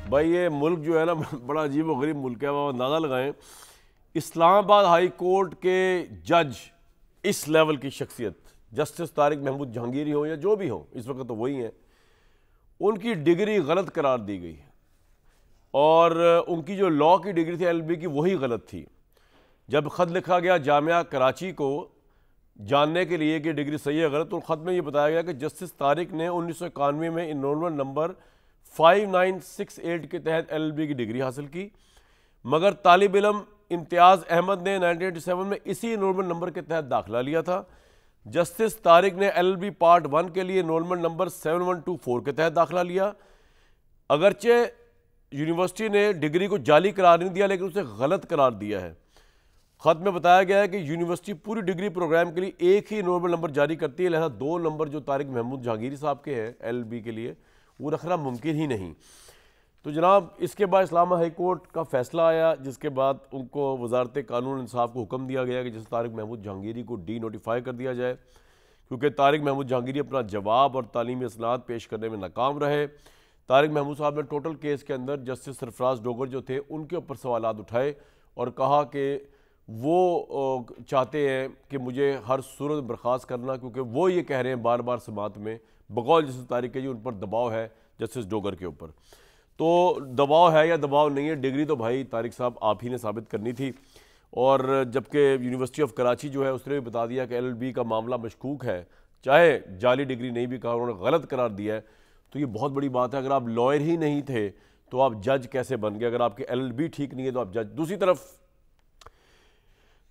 بھائی یہ ملک جو ہے نا بڑا عجیب و غریب ملک ہے، وہ اندازہ لگائیں اسلام آباد ہائی کورٹ کے جج اس لیول کی شخصیت جسٹس طارق محمود جہانگیری ہوں یا جو بھی ہوں، اس وقت تو وہی ہیں، ان کی ڈگری غلط قرار دی گئی اور ان کی جو لاء کی ڈگری تھی ایل ایل بی کی وہی غلط تھی۔ جب خط لکھا گیا جامعہ کراچی کو جاننے کے لیے کہ ڈگری صحیح ہے غلط، تو خط میں یہ بتایا گیا کہ جسٹس طارق نے 1991 میں انرولمنٹ نمبر 5968 کے تحت ایل ایل بی کی ڈگری حاصل کی، مگر طالب علم امتیاز احمد نے 1987 میں اسی انرولمنٹ نمبر کے تحت داخلہ لیا تھا۔ جسٹس طارق نے ایل ایل بی پارٹ 1 کے لیے انرولمنٹ نمبر 7124 کے تحت داخلہ لیا۔ اگرچہ یونیورسٹی نے ڈگری کو جعلی قرار نہیں دیا لیکن اسے غلط قرار دیا ہے۔ خط میں بتایا گیا ہے کہ یونیورسٹی پوری ڈگری پروگرام کے لیے ایک ہی انرولمنٹ نمبر جاری کرتی ہے، لہذا 2 نمبر جو طارق محمود جہانگیری صاحب کے ہیں ایل ایل بی کے لیے وہ رکھنا ممکن ہی نہیں۔ تو جناب اس کے بعد اسلام ہائی کورٹ کا فیصلہ آیا، جس کے بعد ان کو وزارت قانون انصاف کو حکم دیا گیا کہ جس طارق محمود جہانگیری کو ڈی نوٹیفائی کر دیا جائے، کیونکہ طارق محمود جہانگیری اپنا جواب اور تعلیمی اسناد پیش کرنے میں ناکام رہے۔ طارق محمود صاحب نے ٹوٹل کیس کے اندر جسٹس سرفراز ڈوگر جو تھے ان کے اوپر سوالات اٹھائے اور کہا کہ وہ چاہتے ہیں کہ مجھے ہر صورت برخاست کرنا، کیونکہ وہ یہ کہہ رہے ہیں بار بار سماعت میں بقول جسٹس طارق کے جی ان پر دباؤ ہے جسٹس ڈوگر کے اوپر۔ تو دباؤ ہے یا دباؤ نہیں ہے، ڈگری تو بھائی طارق صاحب آپ ہی نے ثابت کرنی تھی، اور جبکہ یونیورسٹی آف کراچی جو ہے اس نے بھی بتا دیا کہ ایل ایل بی کا معاملہ مشکوک ہے، چاہے جعلی ڈگری نہیں بھی کہا انہوں نے غلط قرار دیا ہے، تو یہ بہت بڑی بات ہے۔ اگر آپ لائر ہی نہیں تھے تو آپ جج کیسے بن گئے؟ اگر آپ کے ایل ایل بی ٹھیک نہیں ہے تو آپ جج۔ دوسری طرف